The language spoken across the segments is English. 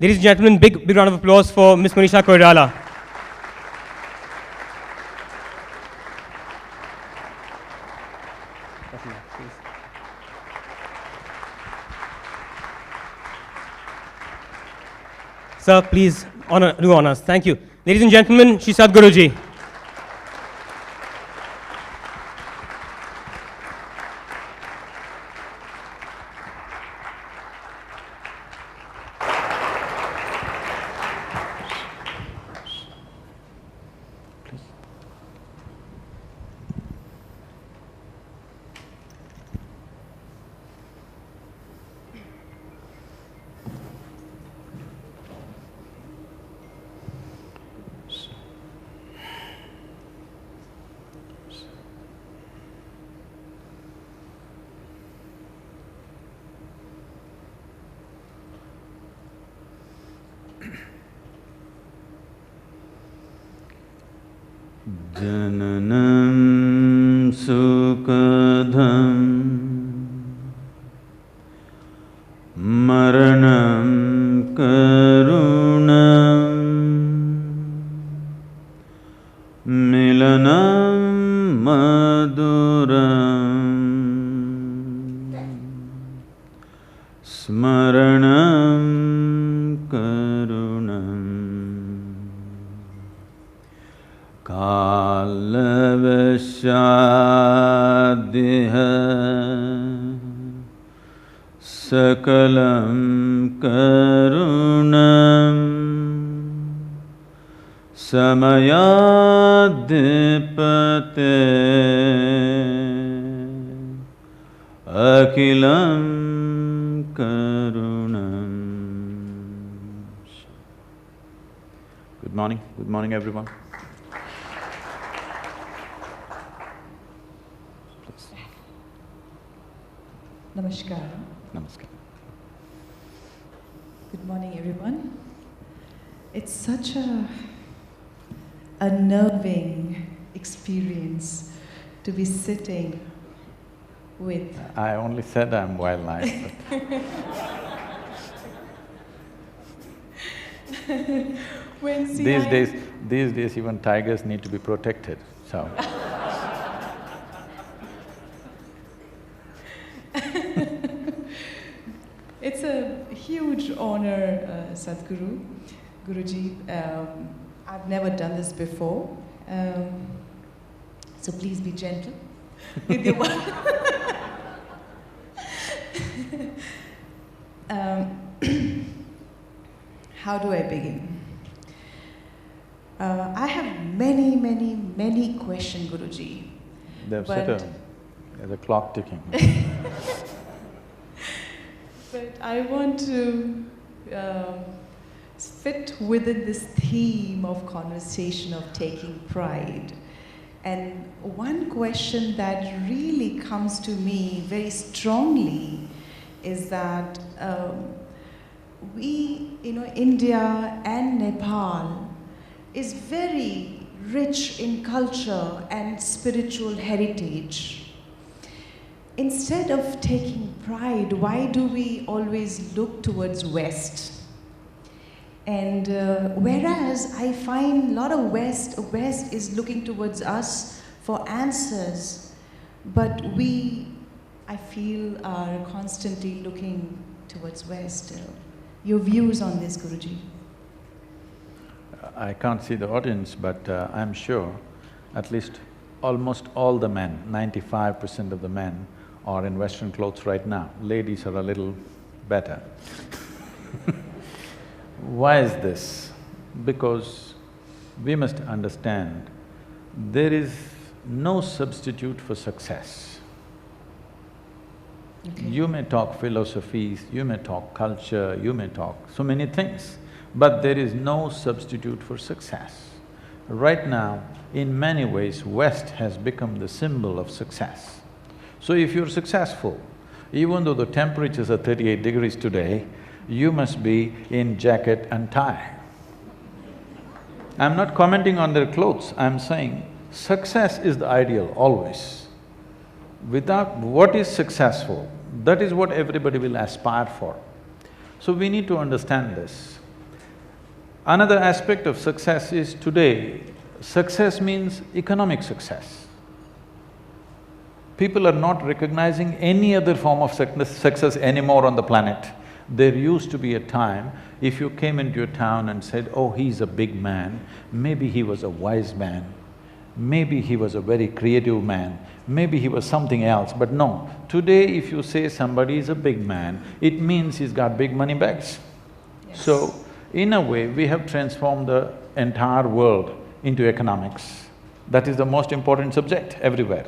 Ladies and gentlemen, big round of applause for Miss Manisha Koirala. Sir, please do honors. Thank you. Ladies and gentlemen, Shri Sadhguru Ji. Jananam sukadham maranam karunam milanam maduram smaranam karunam kalavashadhiha sakalam karunam samayadhipate akilam karunam. Good morning everyone. Namaskar. Namaskar. Good morning, everyone. It's such a unnerving experience to be sitting with… I only said I'm wildlife, but… These days even tigers need to be protected, so… It's a huge honor, Sadhguru, Guruji. I've never done this before, so please be gentle with your How do I begin? I have many questions, Guruji. They've set there's a clock ticking. But I want to fit within this theme of conversation of taking pride. And one question that really comes to me very strongly is that India and Nepal is very rich in culture and spiritual heritage. Instead of taking pride, why do we always look towards West? And whereas I find a lot of West is looking towards us for answers, but I feel, are constantly looking towards West. Your views on this, Guruji? I can't see the audience, but I'm sure at least almost all the men, 95% of the men are in Western clothes right now. Ladies are a little better. Why is this? Because we must understand there is no substitute for success. Okay. You may talk philosophies, you may talk culture, you may talk so many things, but there is no substitute for success. Right now, in many ways, West has become the symbol of success. So if you're successful, even though the temperatures are 38 degrees today, you must be in jacket and tie. I'm not commenting on their clothes, I'm saying success is the ideal, always. Without what is successful, that is what everybody will aspire for. So we need to understand this. Another aspect of success is today, success means economic success. People are not recognizing any other form of success anymore on the planet. There used to be a time, if you came into a town and said, oh, he's a big man, maybe he was a wise man, maybe he was a very creative man, maybe he was something else, but no. Today if you say somebody is a big man, it means he's got big money bags. Yes. So, in a way, we have transformed the entire world into economics. That is the most important subject everywhere.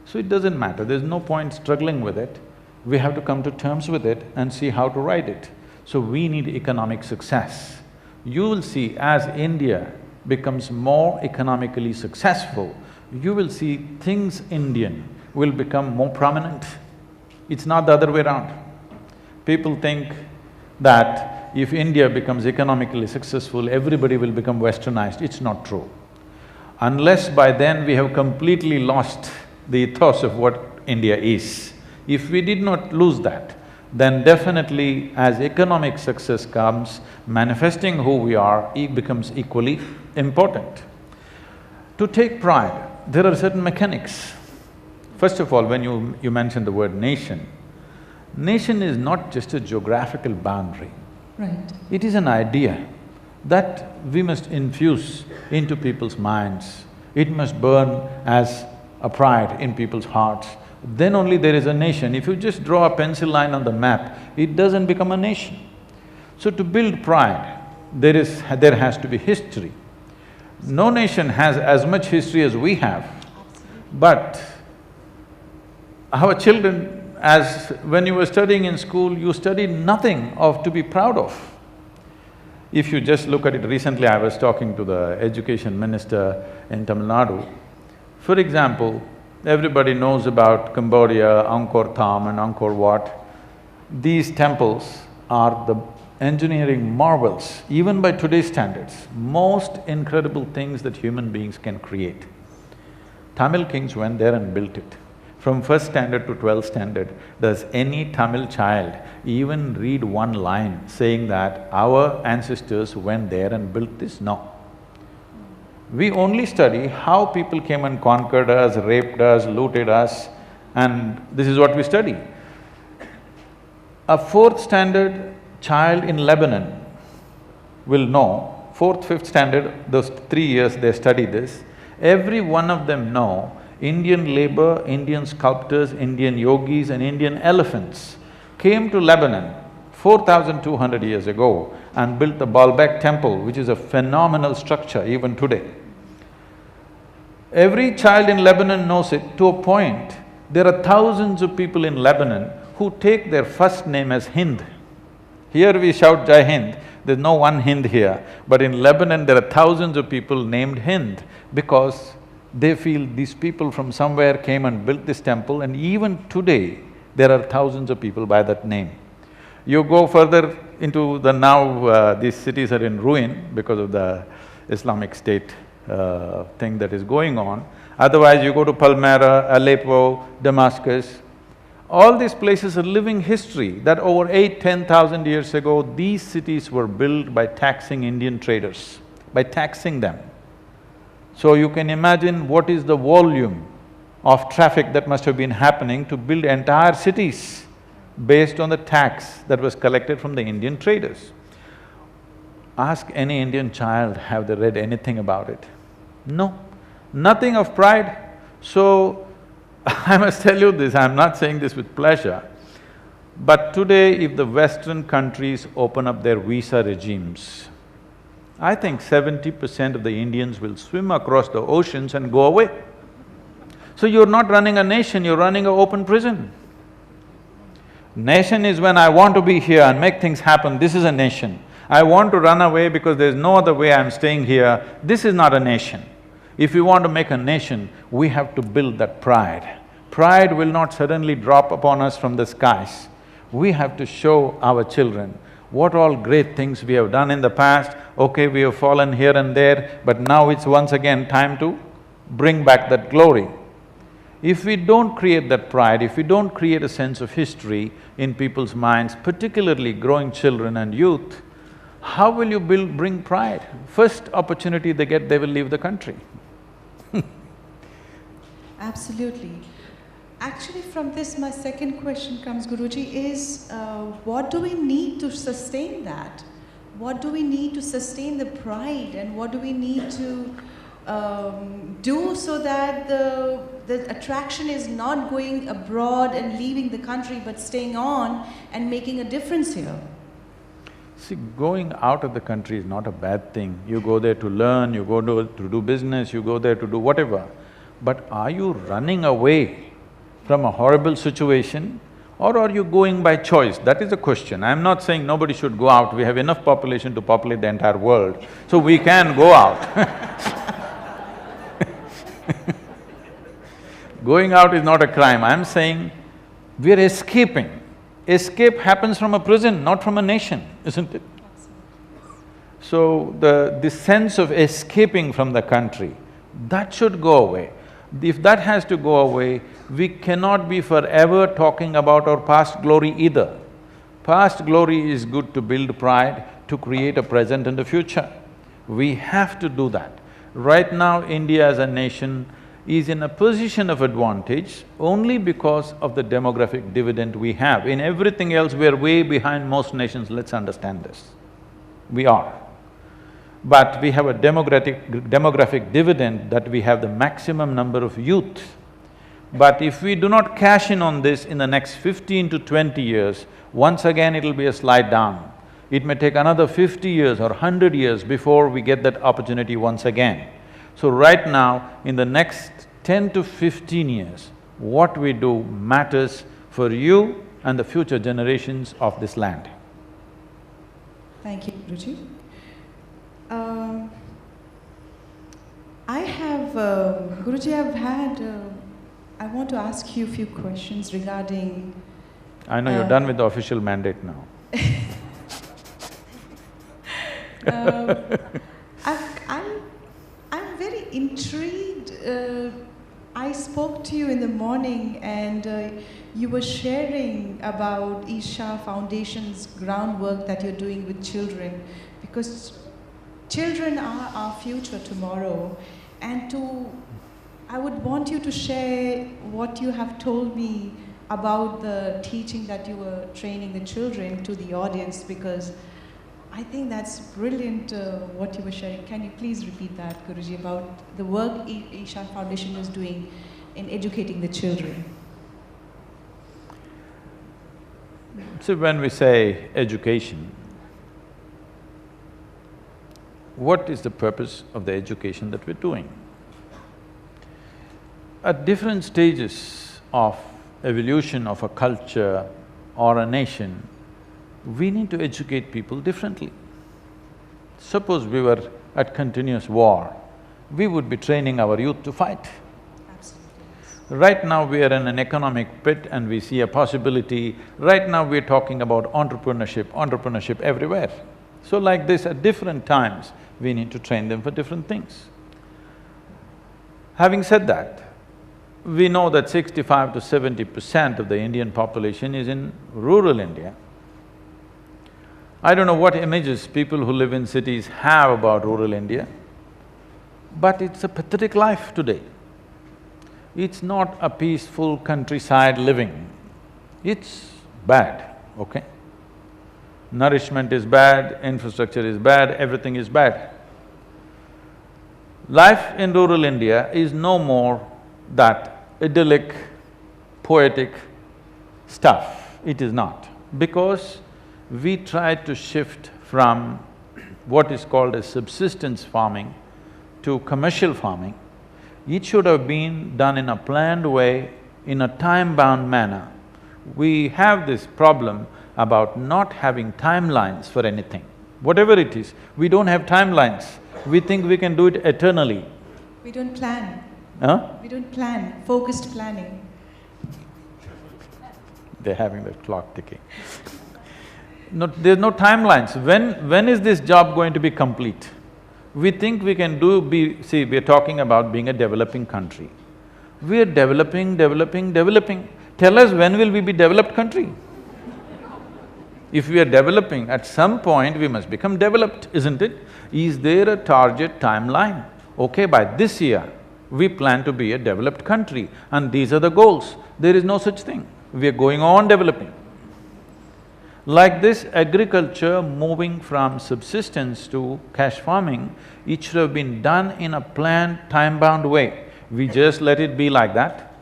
So it doesn't matter, there's no point struggling with it. We have to come to terms with it and see how to ride it. So we need economic success. You will see as India becomes more economically successful, you will see things Indian will become more prominent. It's not the other way around. People think that if India becomes economically successful, everybody will become westernized. It's not true. Unless by then we have completely lost the ethos of what India is. If we did not lose that, then definitely as economic success comes, manifesting who we are, it becomes equally important. To take pride, there are certain mechanics. First of all, when you mentioned the word nation, nation is not just a geographical boundary. Right. It is an idea that we must infuse into people's minds. It must burn as a pride in people's hearts. Then only there is a nation. If you just draw a pencil line on the map, it doesn't become a nation. So to build pride, there has to be history. No nation has as much history as we have, but our children, as when you were studying in school, you studied nothing of to be proud of. If you just look at it, recently I was talking to the education minister in Tamil Nadu. For example, everybody knows about Cambodia, Angkor Thom and Angkor Wat. These temples are the engineering marvels, even by today's standards, most incredible things that human beings can create. Tamil kings went there and built it. From first standard to 12th standard, does any Tamil child even read one line saying that our ancestors went there and built this? No. We only study how people came and conquered us, raped us, looted us, and this is what we study. A fourth standard child in Lebanon will know, fourth, fifth standard, those 3 years they study this, every one of them know Indian labor, Indian sculptors, Indian yogis and Indian elephants came to Lebanon 4,200 years ago and built the Baalbek temple, which is a phenomenal structure even today. Every child in Lebanon knows it to a point. There are thousands of people in Lebanon who take their first name as Hind. Here we shout Jai Hind, there's no one Hind here, but in Lebanon there are thousands of people named Hind because they feel these people from somewhere came and built this temple, and even today there are thousands of people by that name. You go further into the now, these cities are in ruin because of the Islamic State thing that is going on. Otherwise, you go to Palmyra, Aleppo, Damascus, all these places are living history that over 8,000–10,000 years ago, these cities were built by taxing Indian traders, by taxing them. So you can imagine what is the volume of traffic that must have been happening to build entire cities based on the tax that was collected from the Indian traders. Ask any Indian child, have they read anything about it? No, nothing of pride. So, I must tell you this, I'm not saying this with pleasure, but today if the Western countries open up their visa regimes, I think 70% of the Indians will swim across the oceans and go away. So you're not running a nation, you're running an open prison. Nation is when I want to be here and make things happen, this is a nation. I want to run away because there's no other way I'm staying here, this is not a nation. If we want to make a nation, we have to build that pride. Pride will not suddenly drop upon us from the skies. We have to show our children what all great things we have done in the past. Okay, we have fallen here and there, but now it's once again time to bring back that glory. If we don't create that pride, if we don't create a sense of history in people's minds, particularly growing children and youth, how will you bring pride? First opportunity they get, they will leave the country. Absolutely. Actually, from this, my second question comes, Guruji, is what do we need to sustain that? What do we need to sustain the pride, and what do we need to do so that the attraction is not going abroad and leaving the country, but staying on and making a difference here? See, going out of the country is not a bad thing. You go there to learn, you go to do business, you go there to do whatever. But are you running away from a horrible situation, or are you going by choice? That is the question. I'm not saying nobody should go out, we have enough population to populate the entire world, so we can go out. Going out is not a crime, I'm saying we're escaping. Escape happens from a prison, not from a nation, isn't it? So the sense of escaping from the country, that should go away. If that has to go away, we cannot be forever talking about our past glory either. Past glory is good to build pride, to create a present and a future. We have to do that. Right now, India as a nation is in a position of advantage only because of the demographic dividend we have. In everything else, we're way behind most nations, let's understand this. We are. But we have a demographic dividend that we have the maximum number of youth. But if we do not cash in on this in the next 15 to 20 years, once again it'll be a slide down. It may take another 50 years or 100 years before we get that opportunity once again. So right now, in the next 10 to 15 years, what we do matters for you and the future generations of this land. Thank you, Guruji. Guruji, I want to ask you a few questions regarding… I know you're done with the official mandate now. I'm very intrigued. I spoke to you in the morning and you were sharing about Isha Foundation's groundwork that you're doing with children, because children are our future tomorrow. And I would want you to share what you have told me about the teaching that you were training the children to the audience, because I think that's brilliant what you were sharing. Can you please repeat that, Guruji, about the work Isha Foundation is doing in educating the children? So when we say education, what is the purpose of the education that we're doing? At different stages of evolution of a culture or a nation, we need to educate people differently. Suppose we were at continuous war, we would be training our youth to fight. Absolutely. Right now we are in an economic pit and we see a possibility. Right now we're talking about entrepreneurship everywhere. So like this, at different times, we need to train them for different things. Having said that, we know that 65 to 70% of the Indian population is in rural India. I don't know what images people who live in cities have about rural India, but it's a pathetic life today. It's not a peaceful countryside living, it's bad, okay? Nourishment is bad, infrastructure is bad, everything is bad. Life in rural India is no more that idyllic, poetic stuff. It is not, because we tried to shift from what is called as subsistence farming to commercial farming. It should have been done in a planned way, in a time-bound manner. We have this problem about not having timelines for anything. Whatever it is, we don't have timelines. We think we can do it eternally. We don't plan. Huh? We don't plan, focused planning. They're having the clock ticking. No, there's no timelines. When is this job going to be complete? We think we can see, we're talking about being a developing country. We're developing. Tell us when will we be developed country? If we are developing, at some point we must become developed, isn't it? Is there a target timeline? Okay, by this year, we plan to be a developed country and these are the goals. There is no such thing. We are going on developing. Like this, agriculture moving from subsistence to cash farming, it should have been done in a planned, time-bound way. We just let it be like that.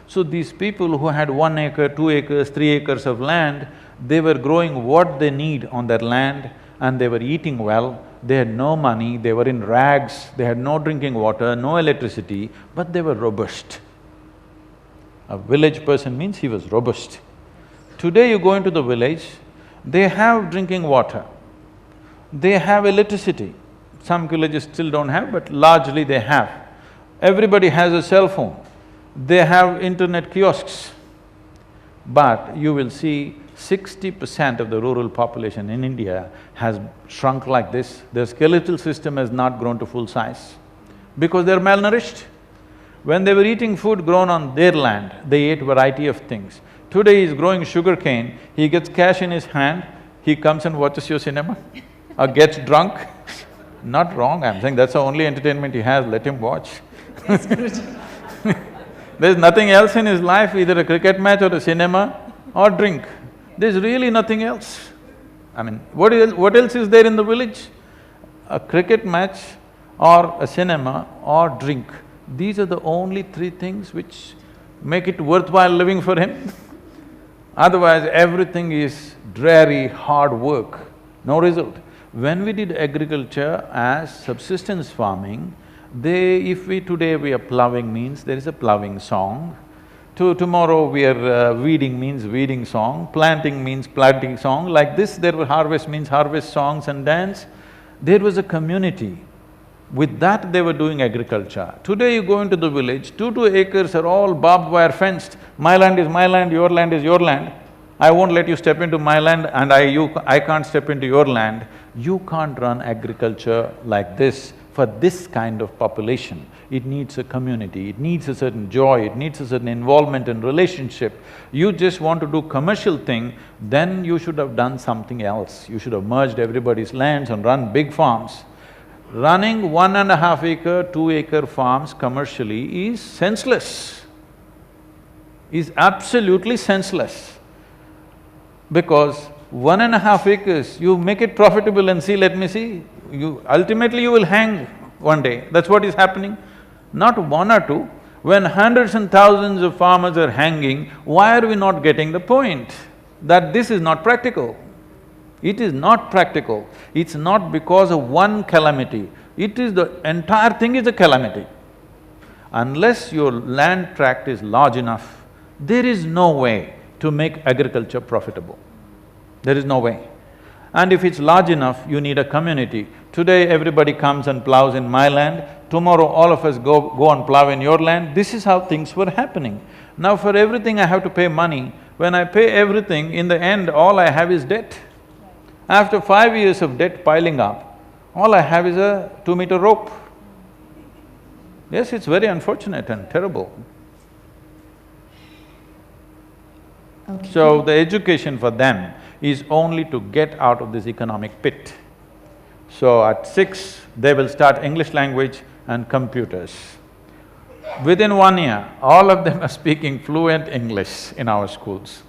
So these people who had 1 acre, 2 acres, 3 acres of land, they were growing what they need on their land and they were eating well. They had no money, they were in rags, they had no drinking water, no electricity, but they were robust. A village person means he was robust. Today you go into the village, they have drinking water, they have electricity. Some villages still don't have, but largely they have. Everybody has a cell phone, they have internet kiosks. But you will see 60% of the rural population in India has shrunk like this. Their skeletal system has not grown to full size because they're malnourished. When they were eating food grown on their land, they ate variety of things. Today he's growing sugarcane, he gets cash in his hand, he comes and watches your cinema or gets drunk. Not wrong, I'm saying that's the only entertainment he has, let him watch. Yes, Guruji. There's nothing else in his life, either a cricket match or a cinema or drink. There's really nothing else. I mean, what else is there in the village? A cricket match or a cinema or drink. These are the only 3 things which make it worthwhile living for him. Otherwise, everything is dreary, hard work, no result. When we did agriculture as subsistence farming, today we are ploughing means there is a ploughing song. Tomorrow we are weeding means weeding song, planting means planting song. Like this, there were harvest means harvest songs and dance. There was a community. With that, they were doing agriculture. Today you go into the village, 2 acres are all barbed wire fenced. My land is my land, your land is your land. I won't let you step into my land and I can't step into your land. You can't run agriculture like this for this kind of population. It needs a community, it needs a certain joy, it needs a certain involvement and relationship. You just want to do commercial thing, then you should have done something else. You should have merged everybody's lands and run big farms. Running 1.5 acre, 2 acre farms commercially is senseless, is absolutely senseless. Because 1.5 acres, you make it profitable and see, let me see, ultimately you will hang one day, that's what is happening. Not 1 or 2, when hundreds and thousands of farmers are hanging, why are we not getting the point that this is not practical? It is not practical. It's not because of one calamity, it is the entire thing is a calamity. Unless your land tract is large enough, there is no way to make agriculture profitable. There is no way. And if it's large enough, you need a community. Today everybody comes and plows in my land, tomorrow all of us go and plow in your land. This is how things were happening. Now for everything I have to pay money. When I pay everything, in the end all I have is debt. After 5 years of debt piling up, all I have is a 2-meter rope. Yes, it's very unfortunate and terrible. Okay. So the education for them is only to get out of this economic pit. So at 6, they will start English language and computers. Within 1 year, all of them are speaking fluent English in our schools.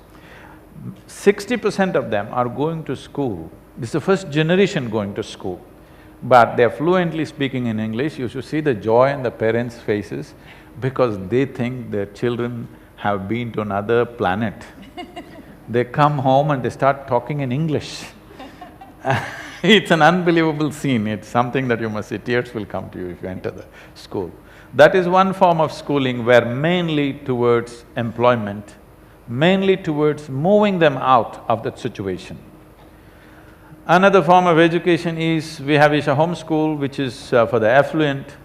60% of them are going to school. This is the first generation going to school, but they're fluently speaking in English. You should see the joy in the parents' faces because they think their children have been to another planet. They come home and they start talking in English. It's an unbelievable scene, it's something that you must see, tears will come to you if you enter the school. That is one form of schooling where mainly towards employment, mainly towards moving them out of that situation. Another form of education is, we have Isha Home School, which is for the affluent,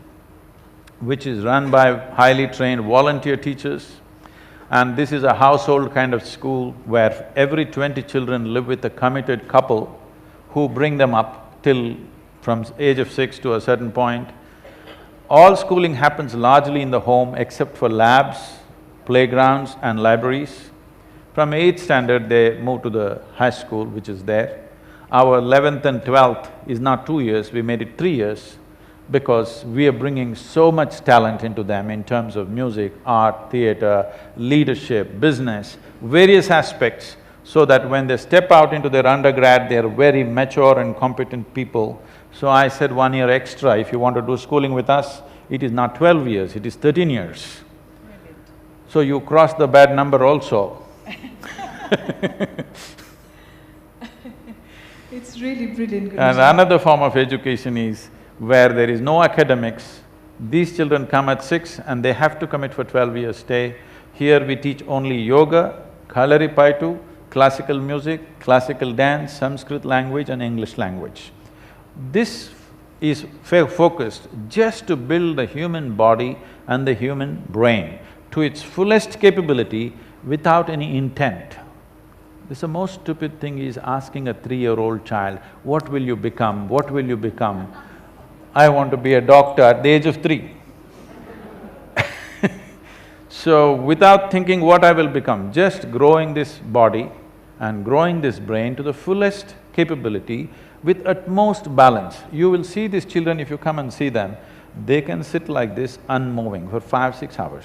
which is run by highly trained volunteer teachers. And this is a household kind of school where every 20 children live with a committed couple who bring them up till from age of 6 to a certain point. All schooling happens largely in the home except for labs, playgrounds and libraries. From 8th standard, they move to the high school, which is there. Our 11th and 12th is not 2 years, we made it 3 years because we are bringing so much talent into them in terms of music, art, theatre, leadership, business, various aspects, so that when they step out into their undergrad, they are very mature and competent people. So I said 1 year extra, if you want to do schooling with us, it is not 12 years, it is 13 years. Brilliant. So you cross the bad number also. It's really brilliant, Guruji. And another form of education is where there is no academics. These children come at 6 and they have to commit for 12 years stay. Here we teach only yoga, kalaripaitu, classical music, classical dance, Sanskrit language and English language. This is focused just to build the human body and the human brain to its fullest capability without any intent. This is the most stupid thing is asking a 3-year-old child, what will you become, what will you become? I want to be a doctor at the age of 3. So without thinking what I will become, just growing this body and growing this brain to the fullest capability with utmost balance. You will see these children, if you come and see them, they can sit like this unmoving for 5–6 hours.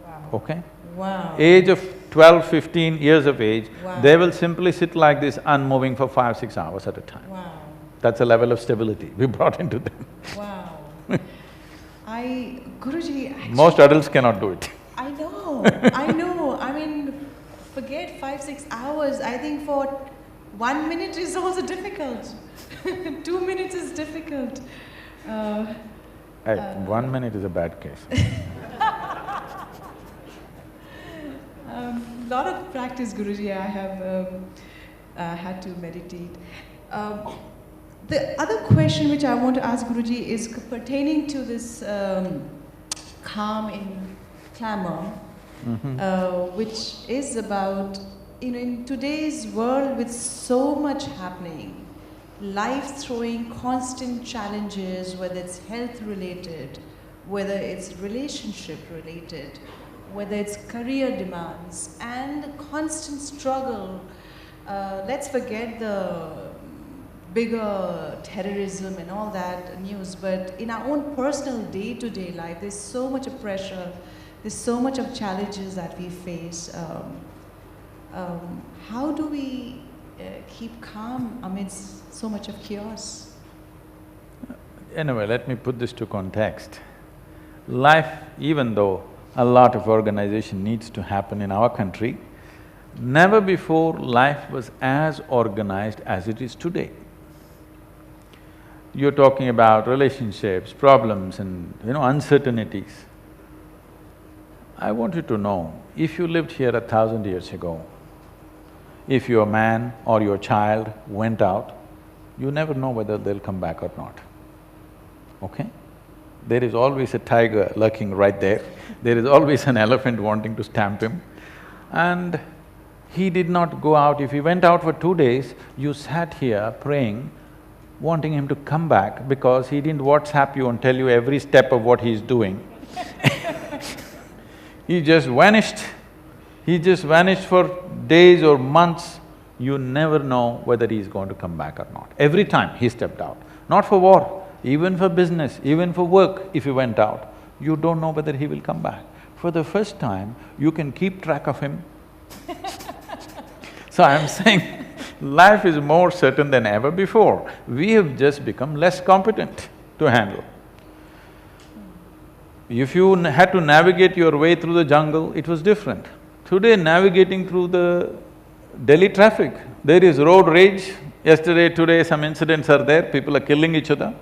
Wow. Okay? Wow. Age of 12, 15 years of age, Wow. they will simply sit like this unmoving for 5–6 hours at a time. Wow. That's a level of stability we brought into them. Wow. Guruji, actually… Most adults cannot do it. I know. I mean, forget 5–6 hours. I think for 1 minute is also difficult. 2 minutes is difficult. Hey, 1 minute is a bad case. Lot of practice, Guruji. I have had to meditate. The other question which I want to ask Guruji is pertaining to this calm in clamor, which is about, in today's world with so much happening, life throwing constant challenges, whether it's health related, whether it's relationship related, whether it's career demands, and the constant struggle. Let's forget the bigger terrorism and all that news, but in our own personal day-to-day life, there's so much of pressure, there's so much of challenges that we face. How do we keep calm amidst so much of chaos? Anyway, let me put this to context. Life, even though a lot of organization needs to happen in our country, never before life was as organized as it is today. You're talking about relationships, problems and, uncertainties. I want you to know, if you lived here 1,000 years ago, if your man or your child went out, you never know whether they'll come back or not, okay? There is always a tiger lurking right there, there is always an elephant wanting to stamp him. And he did not go out. If he went out for 2 days, you sat here praying, wanting him to come back because he didn't WhatsApp you and tell you every step of what he's doing. He just vanished. He just vanished for days or months. You never know whether he's going to come back or not. Every time he stepped out, not for war, even for business, even for work, if he went out, you don't know whether he will come back. For the first time, you can keep track of him. So I'm saying, life is more certain than ever before. We have just become less competent to handle. If you had to navigate your way through the jungle, it was different. Today, navigating through the Delhi traffic, there is road rage. Yesterday, today, some incidents are there, people are killing each other.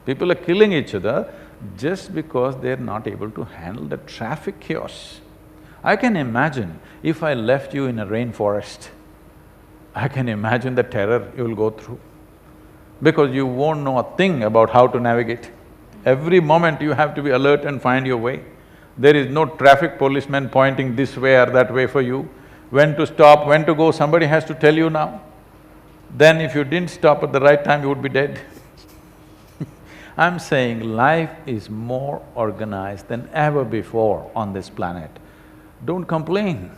People are killing each other just because they're not able to handle the traffic chaos. I can imagine if I left you in a rainforest, I can imagine the terror you will go through, because you won't know a thing about how to navigate. Every moment you have to be alert and find your way. There is no traffic policeman pointing this way or that way for you. When to stop, when to go, somebody has to tell you now. Then if you didn't stop at the right time, you would be dead. I'm saying life is more organized than ever before on this planet. Don't complain.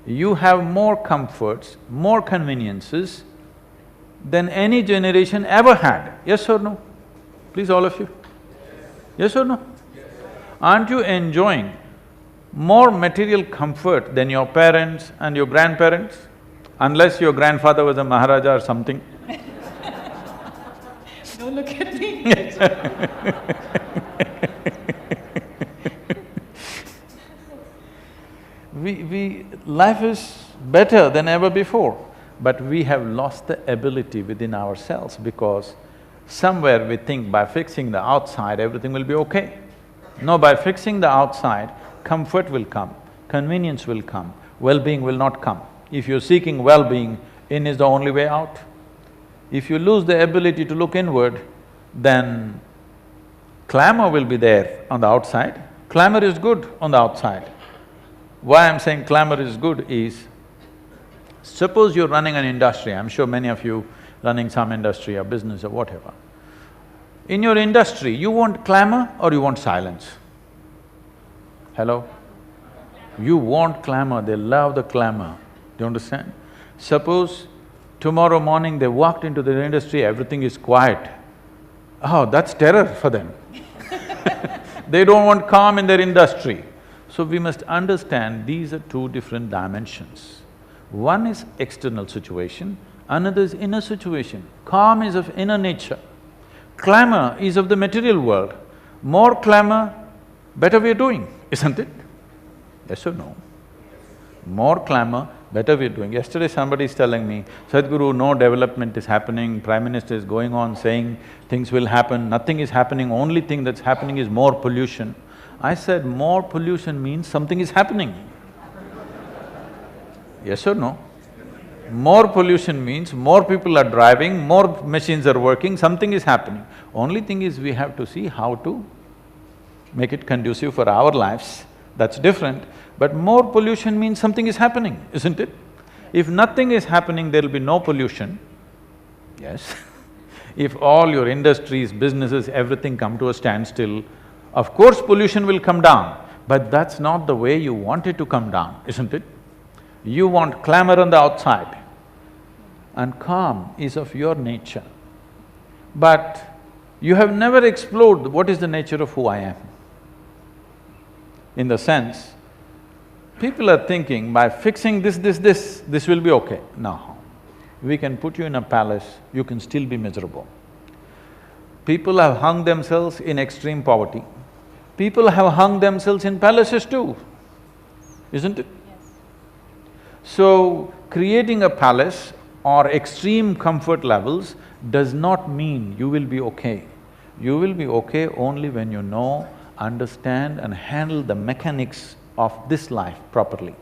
You have more comforts, more conveniences than any generation ever had. Yes or no? Please, all of you. Yes or no? Aren't you enjoying more material comfort than your parents and your grandparents? Unless your grandfather was a Maharaja or something. Don't look at me. Life is better than ever before, but we have lost the ability within ourselves because somewhere we think by fixing the outside, everything will be okay. No, by fixing the outside, comfort will come, convenience will come, well-being will not come. If you're seeking well-being, in is the only way out. If you lose the ability to look inward, then clamor will be there on the outside. Clamor is good on the outside. Why I'm saying clamor is good is, suppose you're running an industry, I'm sure many of you running some industry or business or whatever. In your industry, you want clamor or you want silence? Hello? You want clamor, they love the clamor, do you understand? Suppose tomorrow morning they walked into their industry, everything is quiet. Oh, that's terror for them. They don't want calm in their industry. So we must understand these are two different dimensions. One is external situation, another is inner situation. Calm is of inner nature. Clamor is of the material world. More clamor, better we're doing, isn't it? Yes or no? More clamor, better we're doing. Yesterday somebody is telling me, Sadhguru, no development is happening, Prime Minister is going on saying things will happen, nothing is happening, only thing that's happening is more pollution. I said, more pollution means something is happening. Yes or no? More pollution means more people are driving, more machines are working, something is happening. Only thing is we have to see how to make it conducive for our lives, that's different. But more pollution means something is happening, isn't it? If nothing is happening, there'll be no pollution, yes. If all your industries, businesses, everything come to a standstill, of course pollution will come down, but that's not the way you want it to come down, isn't it? You want clamor on the outside, and calm is of your nature. But you have never explored what is the nature of who I am. In the sense, people are thinking by fixing this will be okay. No. We can put you in a palace, you can still be miserable. People have hung themselves in extreme poverty. People have hung themselves in palaces too, isn't it? Yes. So, creating a palace or extreme comfort levels does not mean you will be okay. You will be okay only when you know, understand and handle the mechanics of this life properly.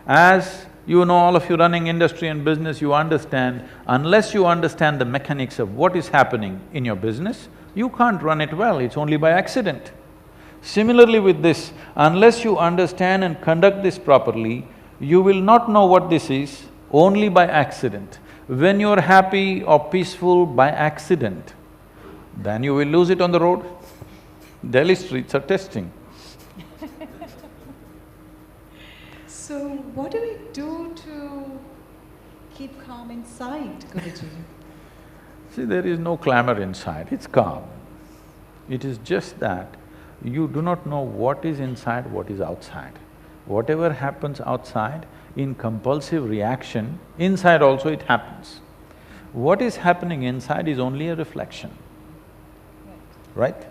As you know, all of you running industry and business, you understand, unless you understand the mechanics of what is happening in your business, you can't run it well, it's only by accident. Similarly with this, unless you understand and conduct this properly, you will not know what this is only by accident. When you're happy or peaceful by accident, then you will lose it on the road. Delhi streets are testing. So, what do we do to keep calm inside, Guruji? See, there is no clamor inside, it's calm. It is just that you do not know what is inside, what is outside. Whatever happens outside, in compulsive reaction, inside also it happens. What is happening inside is only a reflection, right?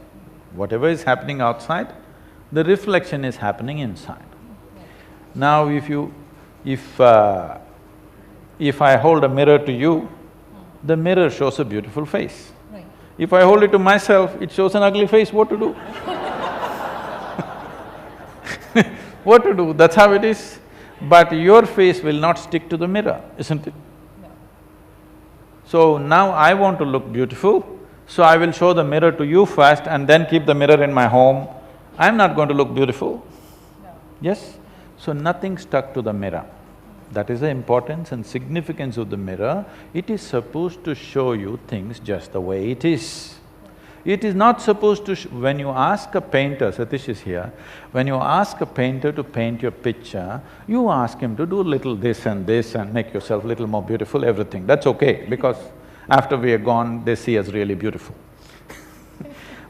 Whatever is happening outside, the reflection is happening inside. Now if I hold a mirror to you, the mirror shows a beautiful face. Right. If I hold it to myself, it shows an ugly face, what to do? What to do, that's how it is. But your face will not stick to the mirror, isn't it? No. So now I want to look beautiful, so I will show the mirror to you first and then keep the mirror in my home. I'm not going to look beautiful. No. Yes? So nothing stuck to the mirror. That is the importance and significance of the mirror. It is supposed to show you things just the way it is. It is not supposed to… When you ask a painter, Satish is here, when you ask a painter to paint your picture, you ask him to do little this and make yourself little more beautiful, everything. That's okay, because after we are gone, they see us really beautiful.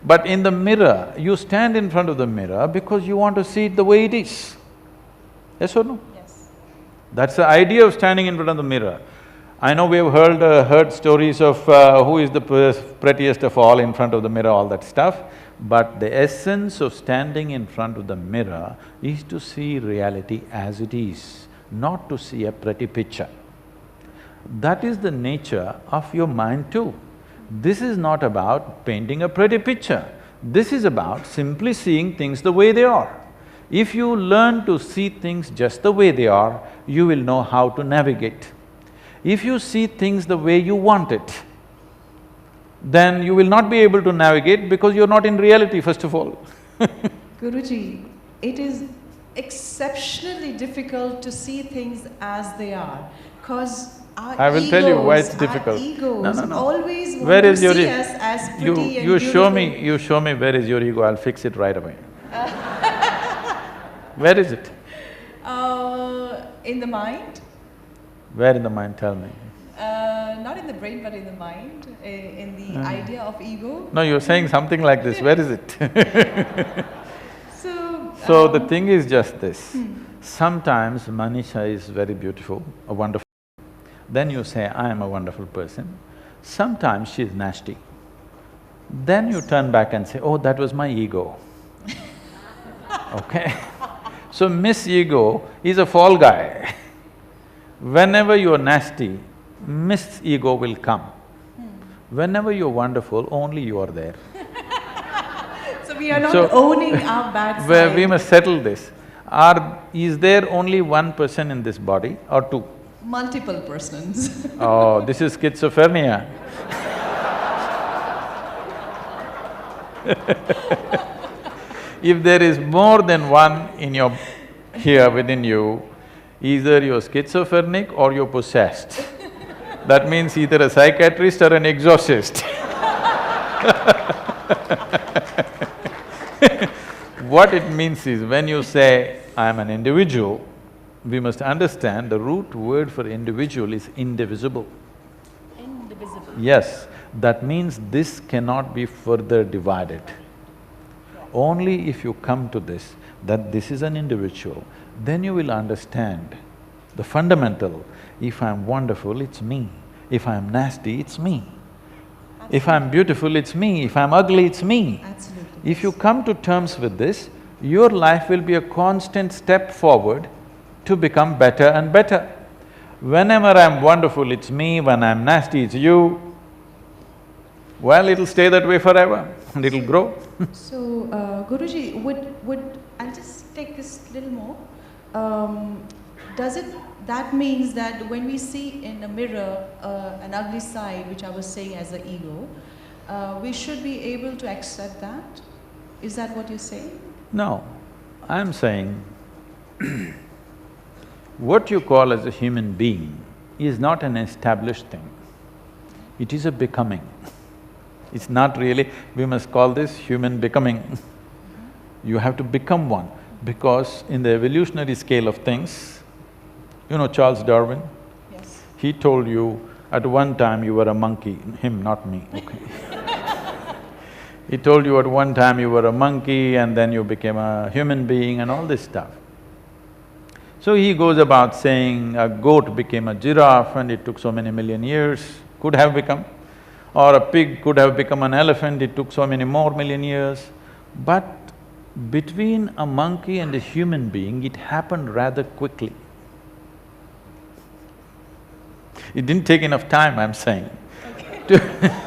But in the mirror, you stand in front of the mirror because you want to see it the way it is. Yes or no? Yes. That's the idea of standing in front of the mirror. I know we have heard stories of who is the prettiest of all in front of the mirror, all that stuff, but the essence of standing in front of the mirror is to see reality as it is, not to see a pretty picture. That is the nature of your mind too. This is not about painting a pretty picture. This is about simply seeing things the way they are. If you learn to see things just the way they are, you will know how to navigate. If you see things the way you want it, then you will not be able to navigate because you're not in reality, first of all. Guruji, it is exceptionally difficult to see things as they are, because I will tell you why it's difficult. Our egos No. always want Where to is your see e- us as pretty and You show beautiful. you show me where is your ego, I'll fix it right away. Where is it? In the mind. Where in the mind, tell me. Not in the brain, but in the mind, in the idea of ego. No, you're saying something like this, where is it? So, The thing is just this. Sometimes Manisha is very beautiful, a wonderful… Then you say, I am a wonderful person. Sometimes she is nasty. Then you turn back and say, oh, that was my ego. Okay? So Miss Ego is a fall guy. Whenever you're nasty, Miss Ego will come. Whenever you're wonderful, only you are there. so we are not owning our bad side. Where we must settle this. Is there only one person in this body or two? Multiple persons. Oh, this is schizophrenia. If there is more than one in here within you, either you're schizophrenic or you're possessed. That means either a psychiatrist or an exorcist. What it means is, when you say, I'm an individual, we must understand the root word for individual is indivisible. Indivisible. Yes, that means this cannot be further divided. Only if you come to this, that this is an individual, then you will understand the fundamental. If I'm wonderful, it's me. If I'm nasty, it's me. Absolutely. If I'm beautiful, it's me. If I'm ugly, it's me. Absolutely. If you come to terms with this, your life will be a constant step forward to become better and better. Whenever I'm wonderful, it's me, when I'm nasty, it's you. Well, it'll stay that way forever and it'll grow. So, Guruji, I'll just take this little more. That means that when we see in a mirror an ugly side, which I was saying as an ego, we should be able to accept that? Is that what you're saying? No, I'm saying what you call as a human being is not an established thing. It is a becoming. It's not really… we must call this human becoming. You have to become one, because in the evolutionary scale of things, you know Charles Darwin? Yes. He told you at one time you were a monkey, him, not me, okay. He told you at one time you were a monkey and then you became a human being and all this stuff. So he goes about saying a goat became a giraffe and it took so many million years, could have become, or a pig could have become an elephant, it took so many more million years. But between a monkey and a human being, it happened rather quickly. It didn't take enough time, I'm saying. Okay.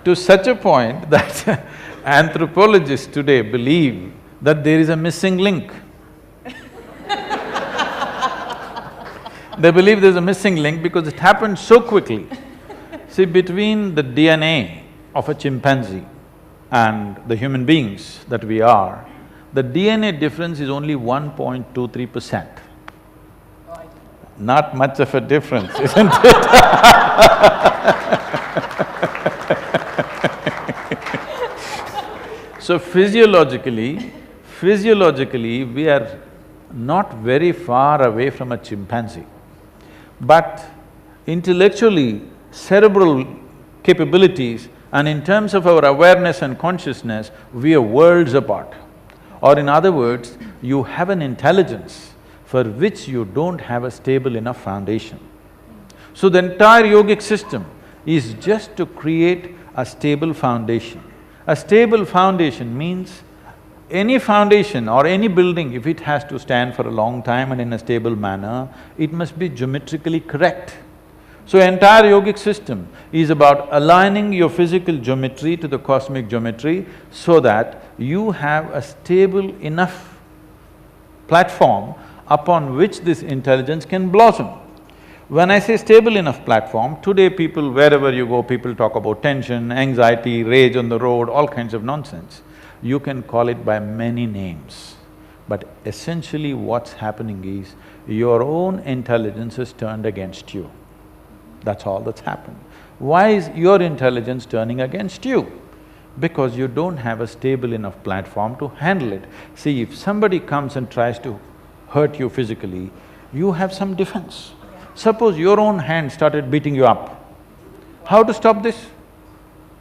To such a point that anthropologists today believe that there is a missing link. They believe there's a missing link because it happened so quickly. See, between the DNA of a chimpanzee and the human beings that we are, the DNA difference is only 1.23%. Not much of a difference, isn't it? So physiologically, we are not very far away from a chimpanzee. But intellectually, cerebral capabilities, and in terms of our awareness and consciousness, we are worlds apart. Or in other words, you have an intelligence for which you don't have a stable enough foundation. So the entire yogic system is just to create a stable foundation. A stable foundation means any foundation or any building, if it has to stand for a long time and in a stable manner, it must be geometrically correct. So entire yogic system is about aligning your physical geometry to the cosmic geometry so that you have a stable enough platform upon which this intelligence can blossom. When I say stable enough platform, today people, wherever you go, people talk about tension, anxiety, rage on the road, all kinds of nonsense. You can call it by many names, but essentially what's happening is your own intelligence is turned against you. That's all that's happened. Why is your intelligence turning against you? Because you don't have a stable enough platform to handle it. See, if somebody comes and tries to hurt you physically, you have some defense. Suppose your own hand started beating you up. How to stop this?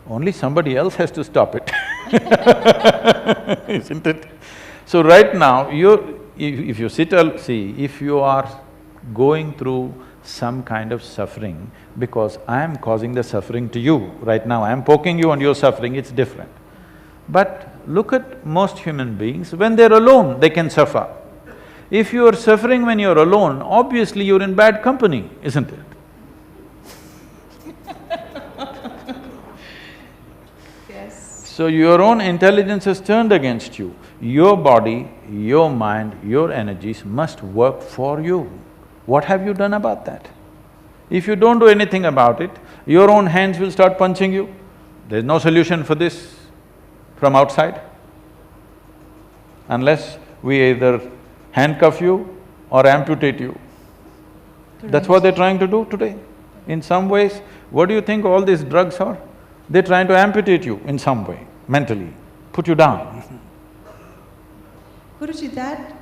Only somebody else has to stop it isn't it? So right now, if you if you are going through some kind of suffering, because I am causing the suffering to you, right now I am poking you and you're suffering, it's different. But look at most human beings, when they're alone, they can suffer. If you are suffering when you're alone, obviously you're in bad company, isn't it? So your own intelligence is turned against you. Your body, your mind, your energies must work for you. What have you done about that? If you don't do anything about it, your own hands will start punching you. There's no solution for this from outside. Unless we either handcuff you or amputate you. That's what they're trying to do today. In some ways, what do you think all these drugs are? They're trying to amputate you in some way, mentally, put you down. Guruji, that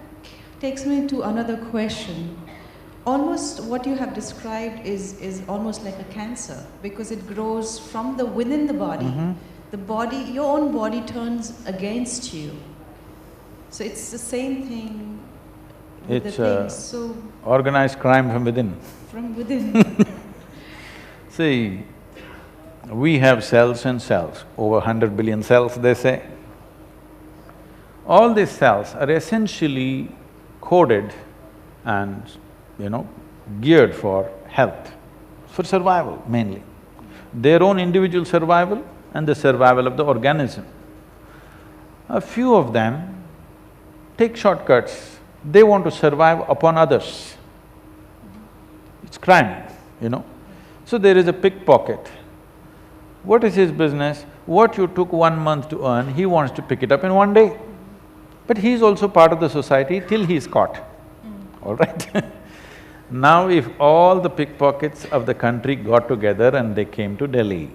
takes me to another question. Almost what you have described is almost like a cancer, because it grows from within the body. The body, your own body turns against you. So it's the same thing with the things, so… organized crime from within. From within. See, we have cells and cells, over 100 billion cells, they say. All these cells are essentially coded and, geared for health, for survival mainly. Their own individual survival and the survival of the organism. A few of them take shortcuts, they want to survive upon others. It's crime, So there is a pickpocket. What is his business? What you took 1 month to earn, he wants to pick it up in 1 day. But he's also part of the society till he's caught, all right? Now if all the pickpockets of the country got together and they came to Delhi,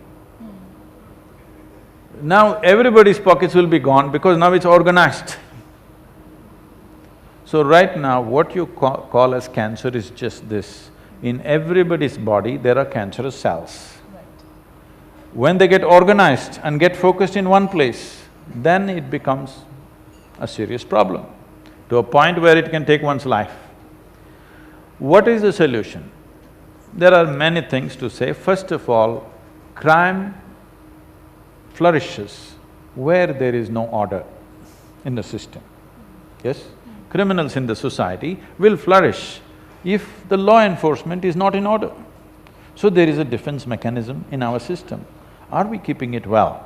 now everybody's pockets will be gone because now it's organized. So right now, what you call as cancer is just this. In everybody's body, there are cancerous cells. When they get organized and get focused in one place, then it becomes a serious problem, to a point where it can take one's life. What is the solution? There are many things to say. First of all, crime flourishes where there is no order in the system, yes? Criminals in the society will flourish if the law enforcement is not in order. So there is a defense mechanism in our system. Are we keeping it well?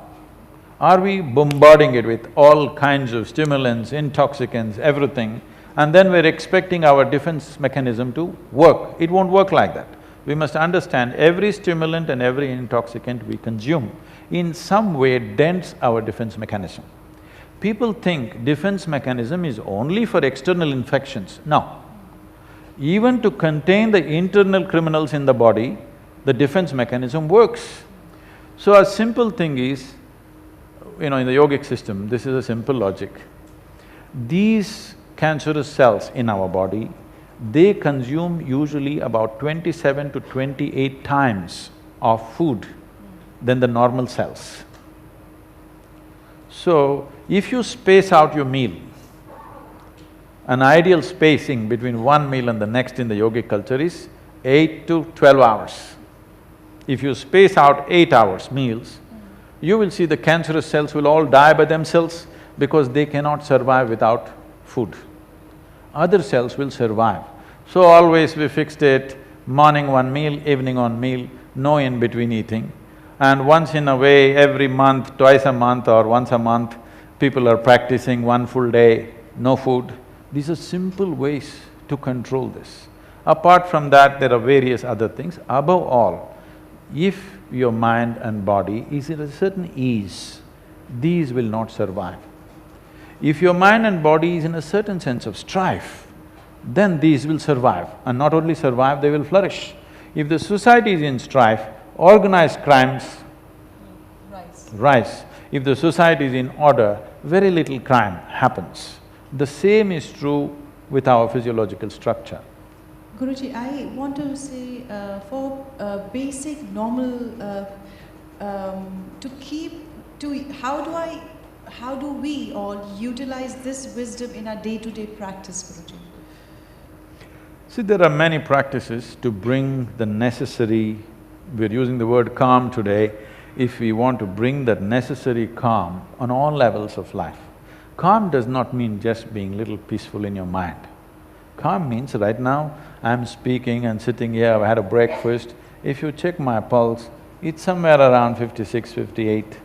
Are we bombarding it with all kinds of stimulants, intoxicants, everything, and then we're expecting our defense mechanism to work? It won't work like that. We must understand every stimulant and every intoxicant we consume in some way dents our defense mechanism. People think defense mechanism is only for external infections. No. Even to contain the internal criminals in the body, the defense mechanism works. So a simple thing is, in the yogic system, this is a simple logic. These cancerous cells in our body, they consume usually about 27 to 28 times of food than the normal cells. So, if you space out your meal, an ideal spacing between one meal and the next in the yogic culture is 8 to 12 hours. If you space out 8 hours meals, you will see the cancerous cells will all die by themselves because they cannot survive without food. Other cells will survive. So always we fixed it, morning one meal, evening one meal, no in-between eating. And once in a way, every month, twice a month or once a month, people are practicing one full day, no food. These are simple ways to control this. Apart from that, there are various other things. Above all, if your mind and body is at a certain ease, these will not survive. If your mind and body is in a certain sense of strife, then these will survive, and not only survive, they will flourish. If the society is in strife, organized crimes rise. If the society is in order, very little crime happens. The same is true with our physiological structure. Guruji, I want to say for basic normal how do we all utilize this wisdom in our day-to-day practice, Guruji? See, there are many practices to bring the necessary… We're using the word calm today. If we want to bring that necessary calm on all levels of life. Calm does not mean just being little peaceful in your mind. Calm means right now, I'm speaking and sitting here, I've had a breakfast. If you check my pulse, it's somewhere around 56, 58.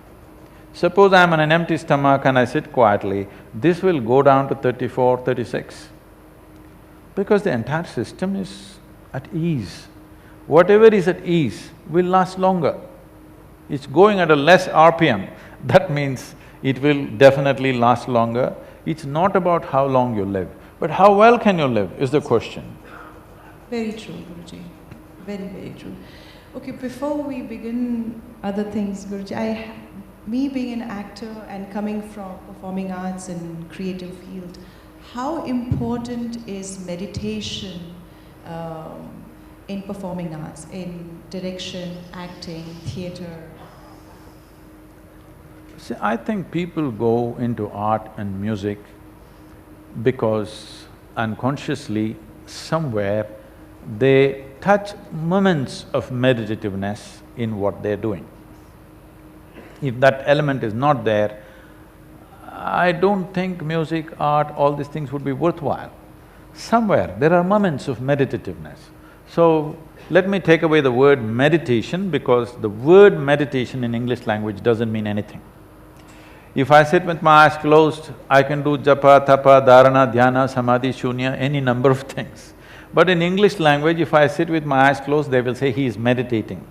Suppose I'm on an empty stomach and I sit quietly, this will go down to 34, 36. Because the entire system is at ease. Whatever is at ease will last longer. It's going at a less RPM, that means it will definitely last longer. It's not about how long you live, but how well can you live is the question. Very true, Guruji. Very, very true. Okay, before we begin other things, Guruji, me being an actor and coming from performing arts and creative field, how important is meditation in performing arts, in direction, acting, theatre? See, I think people go into art and music because unconsciously, somewhere, they touch moments of meditativeness in what they're doing. If that element is not there, I don't think music, art, all these things would be worthwhile. Somewhere there are moments of meditativeness. So, let me take away the word meditation because the word meditation in English language doesn't mean anything. If I sit with my eyes closed, I can do japa, tapa, dharana, dhyana, samadhi, shunya, any number of things. But in English language, if I sit with my eyes closed, they will say he is meditating.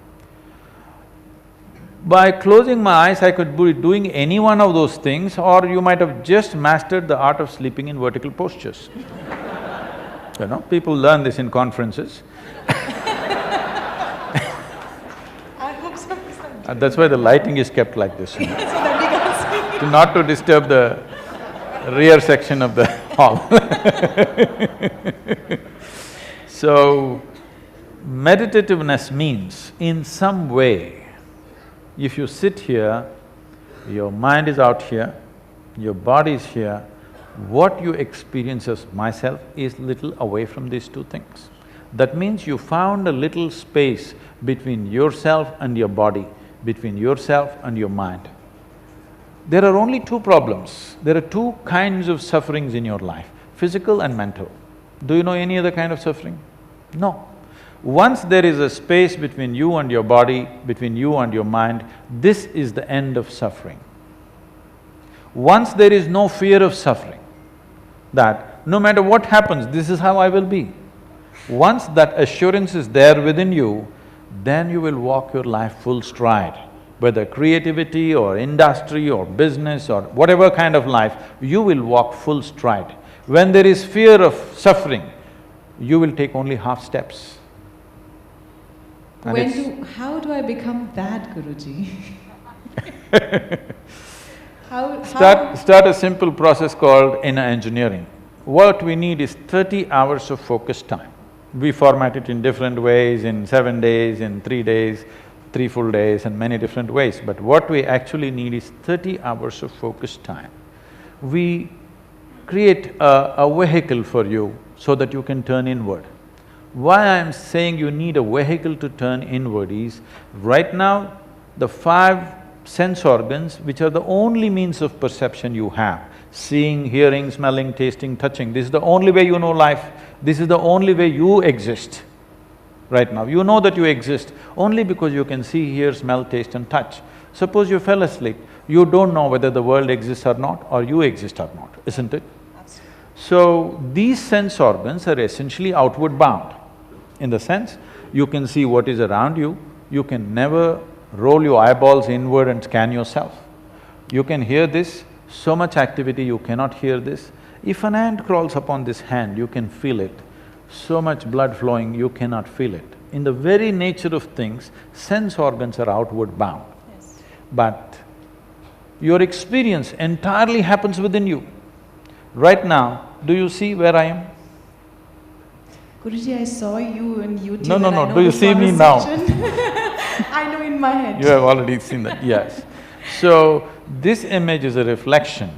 By closing my eyes, I could be doing any one of those things, or you might have just mastered the art of sleeping in vertical postures. People learn this in conferences. I hope so. That's why the lighting is kept like this, not to disturb the rear section of the hall. So, meditativeness means, in some way, if you sit here, your mind is out here, your body is here, what you experience as myself is little away from these two things. That means you found a little space between yourself and your body, between yourself and your mind. There are only two problems. There are two kinds of sufferings in your life, physical and mental. Do you know any other kind of suffering? No. Once there is a space between you and your body, between you and your mind, this is the end of suffering. Once there is no fear of suffering, that no matter what happens, this is how I will be. Once that assurance is there within you, then you will walk your life full stride. Whether creativity or industry or business or whatever kind of life, you will walk full stride. When there is fear of suffering, you will take only half steps. How do I become that, Guruji? Start a simple process called inner engineering. What we need is 30 hours of focus time. We format it in different ways, in 7 days, in 3 days, 3 full days and many different ways, but what we actually need is 30 hours of focus time. We create a vehicle for you so that you can turn inward. Why I'm saying you need a vehicle to turn inward is, right now, the 5 sense organs, which are the only means of perception you have, seeing, hearing, smelling, tasting, touching, this is the only way you know life, this is the only way you exist right now. You know that you exist only because you can see, hear, smell, taste and touch. Suppose you fell asleep, you don't know whether the world exists or not, or you exist or not, isn't it? Absolutely. So, these sense organs are essentially outward bound, in the sense, you can see what is around you, you can never roll your eyeballs inward and scan yourself. You can hear this, so much activity you cannot hear this. If an ant crawls upon this hand, you can feel it. So much blood flowing, you cannot feel it. In the very nature of things, sense organs are outward bound. Yes. But your experience entirely happens within you. Right now, do you see where I am? Guruji, I saw you on YouTube. No, do you see me now? I know in my head. You have already seen that, yes. So, this image is a reflection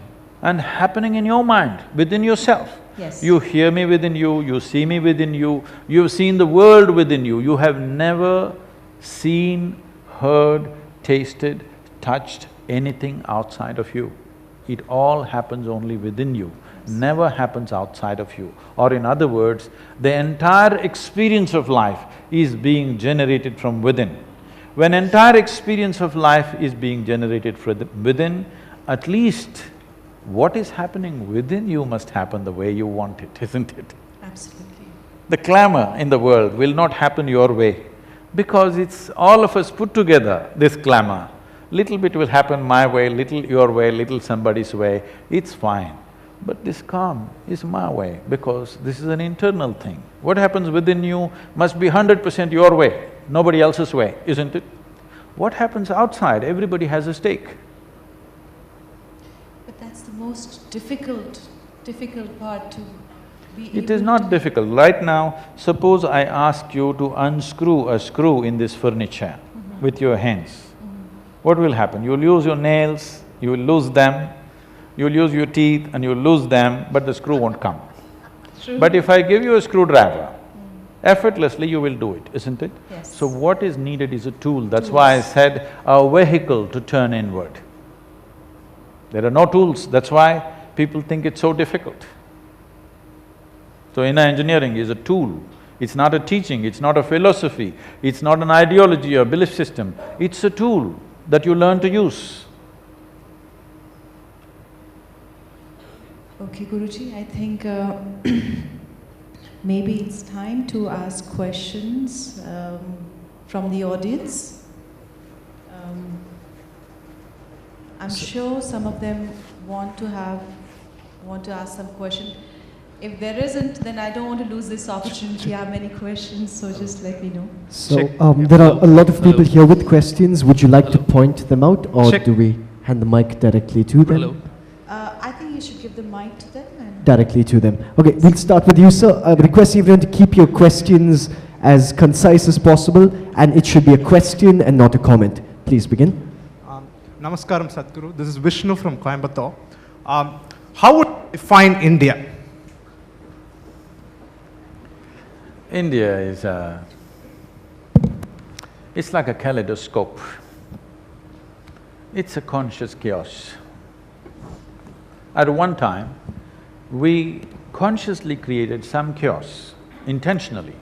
and happening in your mind, within yourself. Yes. You hear me within you see me within you, you've seen the world within you. You have never seen, heard, tasted, touched anything outside of you. It all happens only within you, never happens outside of you. Or in other words, the entire experience of life is being generated from within. When entire experience of life is being generated from within, at least what is happening within you must happen the way you want it, isn't it? Absolutely. The clamor in the world will not happen your way, because it's all of us put together, this clamor. Little bit will happen my way, little your way, little somebody's way, it's fine. But this calm is my way, because this is an internal thing. What happens within you must be 100% your way, nobody else's way, isn't it? What happens outside, everybody has a stake. But that's the most difficult part to be able It is not difficult. Right now, suppose I ask you to unscrew a screw in this furniture with your hands. What will happen? You'll use your nails, you will lose them, you'll use your teeth and you'll lose them, but the screw won't come. True. But if I give you a screwdriver, effortlessly you will do it, isn't it? Yes. So what is needed is a tool. That's why I said a vehicle to turn inward. There are no tools, that's why people think it's so difficult. So inner engineering is a tool. It's not a teaching, it's not a philosophy, it's not an ideology or belief system. It's a tool that you learn to use. Okay, Guruji, I think maybe it's time to ask questions from the audience. I'm sure some of them want to ask some question. If there isn't, then I don't want to lose this opportunity. I have many questions, so just let me know. So there are a lot of people here with questions. Would you like to point them out, or do we hand the mic directly to them? I think you should give the mic to them and… Directly to them. Okay, we'll start with you, sir. I request everyone to keep your questions as concise as possible, and it should be a question and not a comment. Please begin. Namaskaram, Sadhguru. This is Vishnu from Coimbatore. How would you define India? India is it's like a kaleidoscope. It's a conscious chaos. At one time, we consciously created some chaos, intentionally.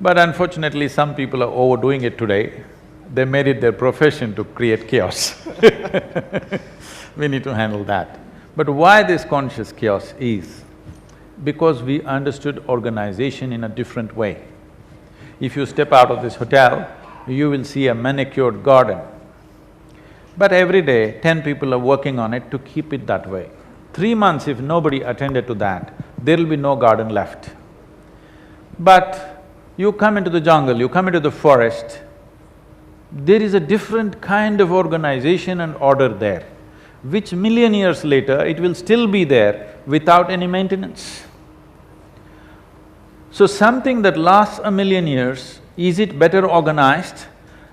But unfortunately, some people are overdoing it today. They made it their profession to create chaos. We need to handle that. But why this conscious chaos is, because we understood organization in a different way. If you step out of this hotel, you will see a manicured garden. But every day, 10 people are working on it to keep it that way. 3 months, if nobody attended to that, there'll be no garden left. But you come into the jungle, you come into the forest, there is a different kind of organization and order there. which million years later it will still be there without any maintenance. So something that lasts a million years, is it better organized?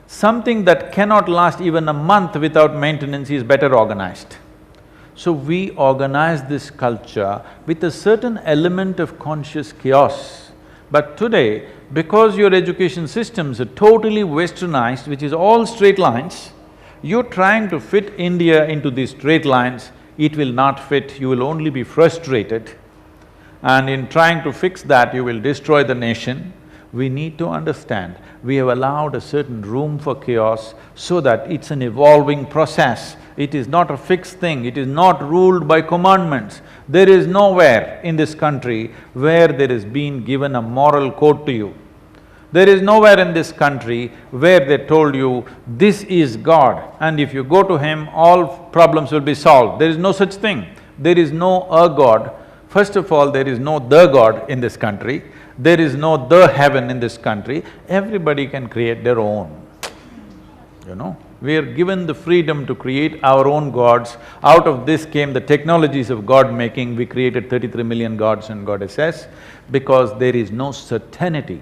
Something that cannot last even a month without maintenance is better organized. So we organize this culture with a certain element of conscious chaos. But today, because your education systems are totally westernized, which is all straight lines, you're trying to fit India into these straight lines, it will not fit, you will only be frustrated. And in trying to fix that, you will destroy the nation. We need to understand, we have allowed a certain room for chaos so that it's an evolving process. It is not a fixed thing, it is not ruled by commandments. There is nowhere in this country where there has been given a moral code to you. There is nowhere in this country where they told you, this is God, and if you go to Him, all problems will be solved. There is no such thing. There is no a God. First of all, there is no the God in this country. There is no the heaven in this country. Everybody can create their own, you know. We are given the freedom to create our own gods. Out of this came the technologies of God-making. We created 33 million gods and goddesses because there is no certainty.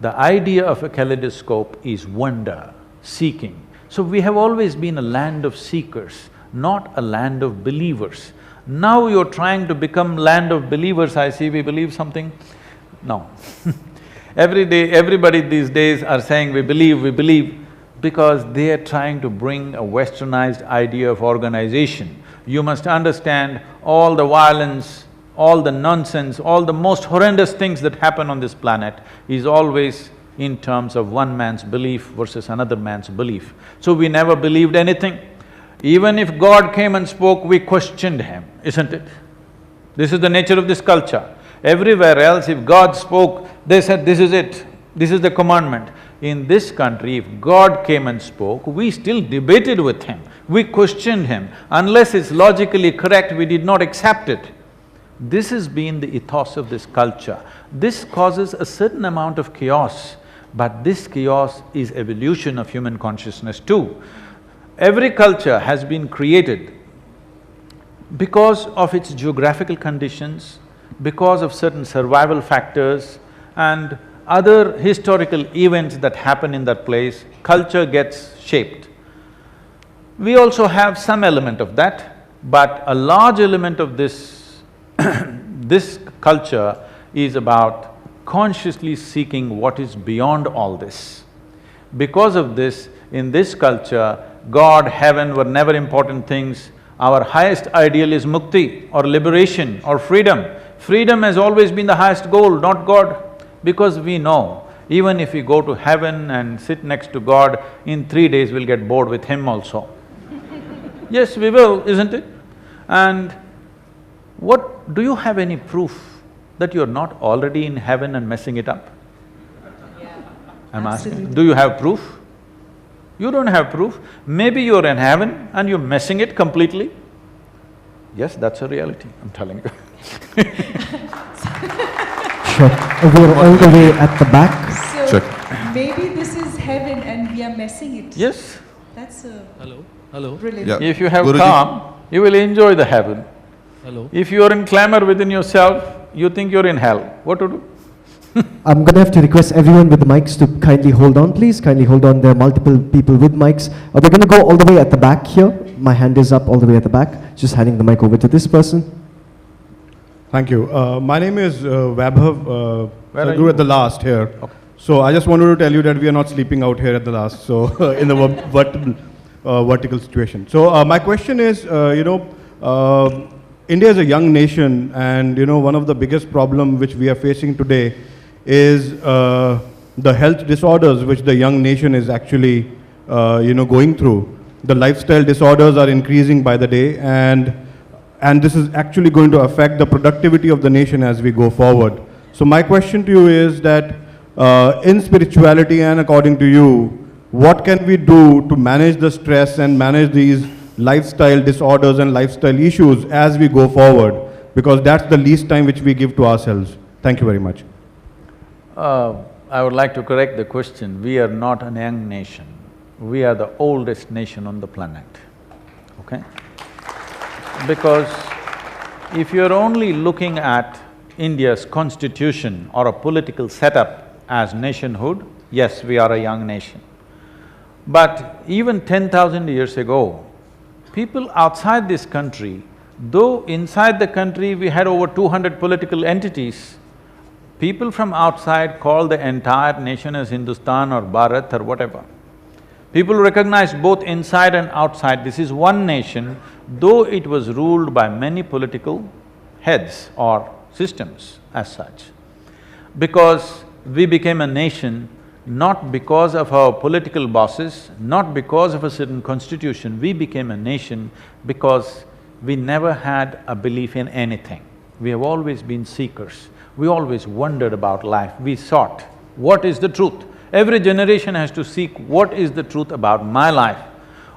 The idea of a kaleidoscope is wonder, seeking. So we have always been a land of seekers, not a land of believers. Now you're trying to become land of believers. I see we believe something. No. Every day, everybody these days are saying we believe, because they are trying to bring a westernized idea of organization. You must understand all the violence, all the nonsense, all the most horrendous things that happen on this planet is always in terms of one man's belief versus another man's belief. So we never believed anything. Even if God came and spoke, we questioned Him, isn't it? This is the nature of this culture. Everywhere else, if God spoke, they said, this is it, this is the commandment. In this country, if God came and spoke, we still debated with Him, we questioned Him. Unless it's logically correct, we did not accept it. This has been the ethos of this culture. This causes a certain amount of chaos, but this chaos is evolution of human consciousness too. Every culture has been created because of its geographical conditions, because of certain survival factors and other historical events that happen in that place, culture gets shaped. We also have some element of that, but a large element of this this culture is about consciously seeking what is beyond all this. Because of this, in this culture, God, heaven were never important things. Our highest ideal is mukti or liberation or freedom. Freedom has always been the highest goal, not God. Because we know, even if we go to heaven and sit next to God, in 3 days we'll get bored with Him also. Yes, we will, isn't it? And do you have any proof that you're not already in heaven and messing it up? Yeah, I'm absolutely. asking, do you have proof? You don't have proof. Maybe you're in heaven and you're messing it completely. Yes, that's a reality, I'm telling you. Sure. We're all the way at the back. So maybe this is heaven and we are messing it. Yes. That's a Hello. brilliant. Yeah. If you have Guruji. calm, you will enjoy the heaven. Hello. If you are in clamor within yourself, you think you're in hell. What to do? I'm gonna have to request everyone with the mics to kindly hold on, please. Kindly hold on. There are multiple people with mics. We're gonna go all the way at the back here. My hand is up all the way at the back. Just handing the mic over to this person. Thank you. My name is Vaibhav, Where are Sadhguru you? at the last here. Okay. So I just wanted to tell you that we are not sleeping out here at the last, so in the vertical situation. So my question is, India is a young nation, and one of the biggest problems which we are facing today is the health disorders which the young nation is actually going through. The lifestyle disorders are increasing by the day, and this is actually going to affect the productivity of the nation as we go forward. So my question to you is that in spirituality and according to you, what can we do to manage the stress and manage these lifestyle disorders and lifestyle issues as we go forward? Because that's the least time which we give to ourselves. Thank you very much. I would like to correct the question. We are not a young nation. We are the oldest nation on the planet, okay? Because if you're only looking at India's constitution or a political setup as nationhood, yes, we are a young nation. But even 10,000 years ago, people outside this country, though inside the country we had over 200 political entities, people from outside call the entire nation as Hindustan or Bharat or whatever. People recognize both inside and outside, this is one nation, though it was ruled by many political heads or systems as such. Because we became a nation not because of our political bosses, not because of a certain constitution, we became a nation because we never had a belief in anything. We have always been seekers. We always wondered about life. We sought, what is the truth? Every generation has to seek, what is the truth about my life?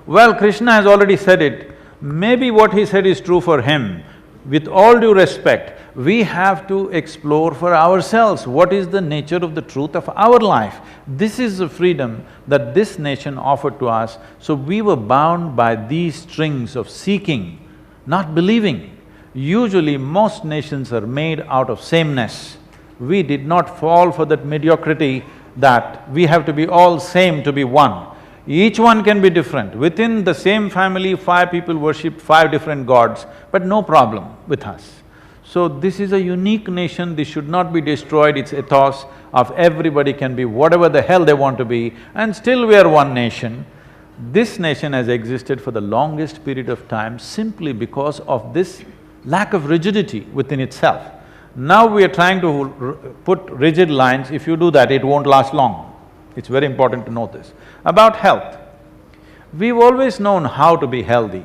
Well, Krishna has already said it. Maybe what he said is true for him. With all due respect, we have to explore for ourselves what is the nature of the truth of our life. This is the freedom that this nation offered to us, so we were bound by these strings of seeking, not believing. Usually most nations are made out of sameness. We did not fall for that mediocrity that we have to be all same to be one. Each one can be different. Within the same family, 5 people worship 5 different gods, but no problem with us. So this is a unique nation, this should not be destroyed, its ethos of everybody can be whatever the hell they want to be, and still we are one nation. This nation has existed for the longest period of time simply because of this lack of rigidity within itself. Now we are trying to put rigid lines, if you do that, it won't last long. It's very important to know this. About health, we've always known how to be healthy.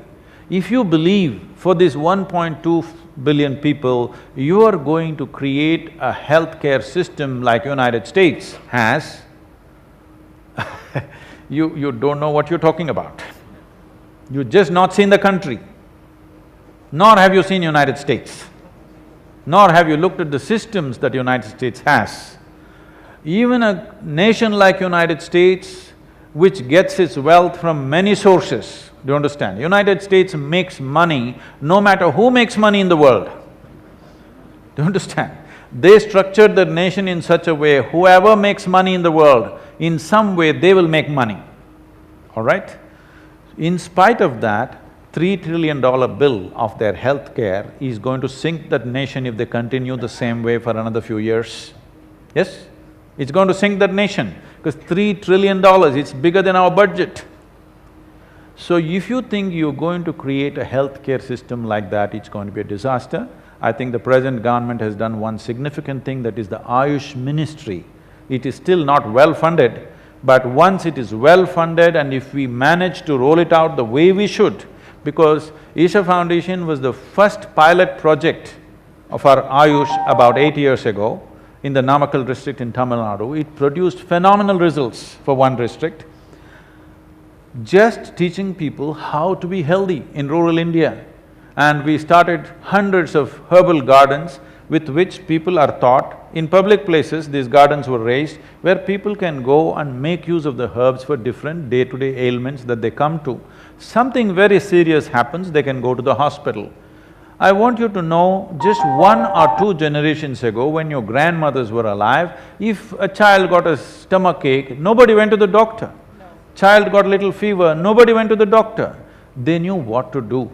If you believe for this 1.2 billion people, you are going to create a healthcare system like United States has, you don't know what you're talking about. You've just not seen the country, nor have you seen United States, nor have you looked at the systems that United States has. Even a nation like United States, which gets its wealth from many sources, do you understand? United States makes money no matter who makes money in the world. Do you understand? They structured the nation in such a way, whoever makes money in the world, in some way they will make money, all right? In spite of that, $3 trillion bill of their healthcare is going to sink that nation if they continue the same way for another few years. Yes? It's going to sink that nation, because $3 trillion, it's bigger than our budget. So if you think you're going to create a healthcare system like that, it's going to be a disaster. I think the present government has done one significant thing, that is the Ayush Ministry. It is still not well funded, but once it is well funded and if we manage to roll it out the way we should, because Isha Foundation was the first pilot project of our Ayush about 8 years ago in the Namakkal district in Tamil Nadu. It produced phenomenal results for one district, just teaching people how to be healthy in rural India. And we started hundreds of herbal gardens with which people are taught. In public places, these gardens were raised where people can go and make use of the herbs for different day-to-day ailments that they come to. Something very serious happens, they can go to the hospital. I want you to know, just 1 or 2 generations ago, when your grandmothers were alive, if a child got a stomach ache, nobody went to the doctor. Child got a little fever, nobody went to the doctor. They knew what to do.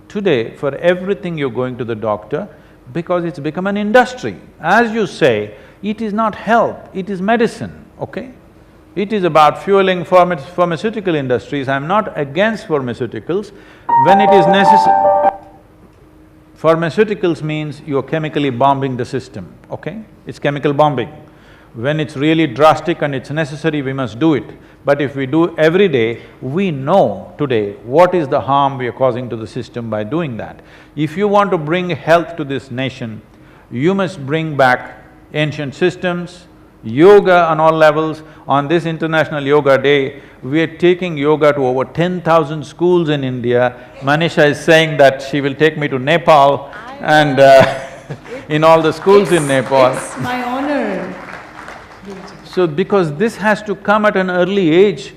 Today, for everything you're going to the doctor, because it's become an industry. As you say, it is not health, it is medicine, okay? It is about fueling pharmaceutical industries. I'm not against pharmaceuticals when it is necessary. Pharmaceuticals means you're chemically bombing the system, okay? It's chemical bombing. When it's really drastic and it's necessary, we must do it. But if we do every day, we know today what is the harm we are causing to the system by doing that. If you want to bring health to this nation, you must bring back ancient systems, yoga on all levels. On this International Yoga Day, we are taking yoga to over 10,000 schools in India. Manisha is saying that she will take me to Nepal and in all the schools in Nepal. It's my honor. So because this has to come at an early age,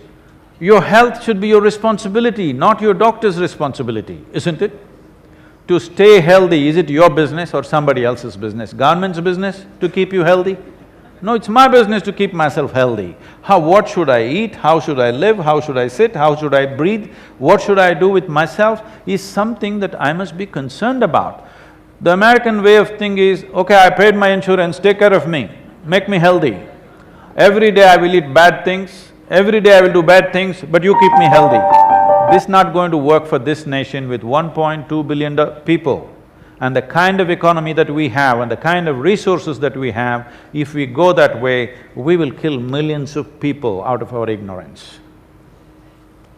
your health should be your responsibility, not your doctor's responsibility, isn't it? To stay healthy, is it your business or somebody else's business? Government's business to keep you healthy? No, it's my business to keep myself healthy. What should I eat? How should I live? How should I sit? How should I breathe? What should I do with myself is something that I must be concerned about. The American way of thinking is, okay, I paid my insurance, take care of me, make me healthy. Every day I will eat bad things, every day I will do bad things, but you keep me healthy. This is not going to work for this nation with 1.2 billion people. And the kind of economy that we have and the kind of resources that we have, if we go that way, we will kill millions of people out of our ignorance.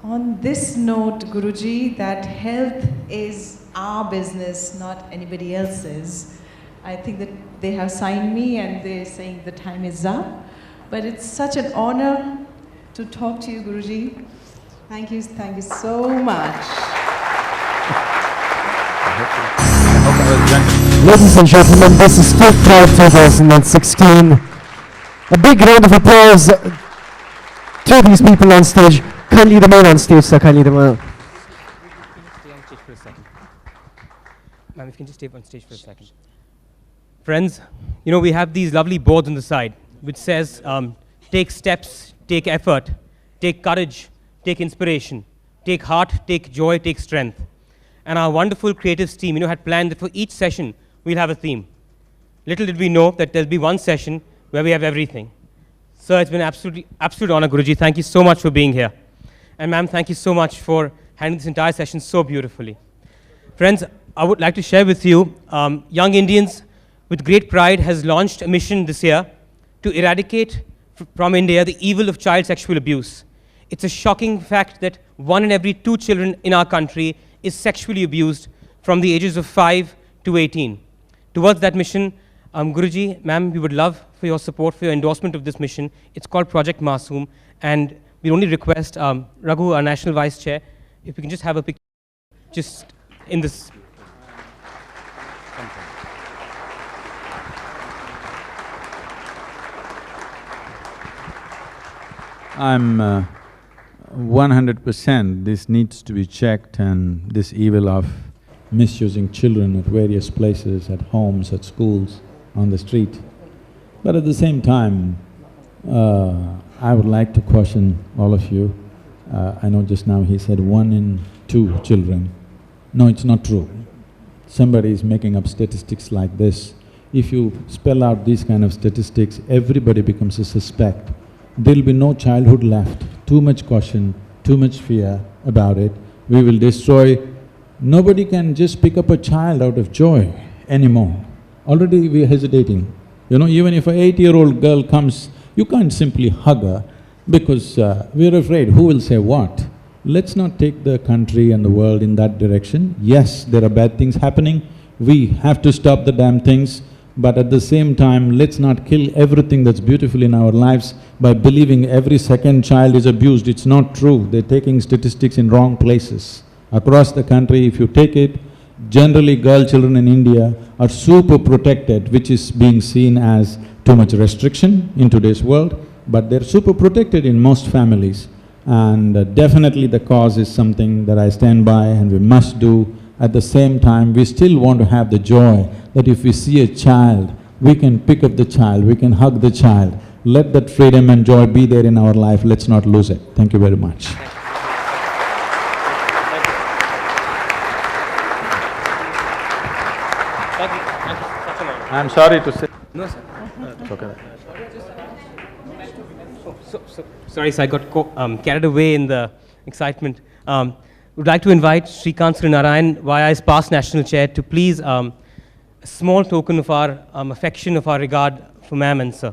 On this note, Guruji, that health is our business, not anybody else's. I think that they have signed me and they're saying the time is up. But it's such an honor to talk to you, Guruji. Thank you so much. Ladies and gentlemen, this is Skate Pride 2016. A big round of applause to these people on stage. Kindly remain on stage, sir. Kindly remain. Stay on stage for a second. Ma'am, if you can just stay on stage for a second. Friends, you know, we have these lovely boards on the side which says, take steps, take effort, take courage, take inspiration, take heart, take joy, take strength. And our wonderful creatives team, you know, had planned that for each session, we'll have a theme. Little did we know that there'll be one session where we have everything. Sir, it's been an absolute honor, Guruji. Thank you so much for being here. And ma'am, thank you so much for handling this entire session so beautifully. Friends, I would like to share with you, Young Indians with great pride has launched a mission this year to eradicate from India the evil of child sexual abuse. It's a shocking fact that 1 in every 2 children in our country is sexually abused from the ages of 5 to 18. Towards that mission, Guruji, ma'am, we would love for your support, for your endorsement of this mission. It's called Project Masoom, and we only request Raghu, our National Vice Chair, if we can just have a picture just in this. I'm 100% this needs to be checked, and this evil of misusing children at various places, at homes, at schools, on the street. But at the same time, I would like to caution all of you. I know just now he said 1 in 2 children. No, it's not true. Somebody is making up statistics like this. If you spell out these kind of statistics, everybody becomes a suspect. There'll be no childhood left. Too much caution, too much fear about it. We will destroy. Nobody can just pick up a child out of joy anymore. Already we're hesitating. You know, even if an 8-year-old girl comes, you can't simply hug her because we're afraid who will say what. Let's not take the country and the world in that direction. Yes, there are bad things happening. We have to stop the damn things. But at the same time, let's not kill everything that's beautiful in our lives by believing every second child is abused. It's not true. They're taking statistics in wrong places. Across the country, if you take it, generally girl children in India are super protected, which is being seen as too much restriction in today's world, but they're super protected in most families. And definitely the cause is something that I stand by and we must do. At the same time, we still want to have the joy that if we see a child, we can pick up the child, we can hug the child. Let that freedom and joy be there in our life, let's not lose it. Thank you very much. I'm sorry to say… No, sir. It's okay. Sorry, sir, I got carried away in the excitement. Would like to invite Shrikant Srinarayan via his past national chair to please a small token of our affection, of our regard for ma'am and sir.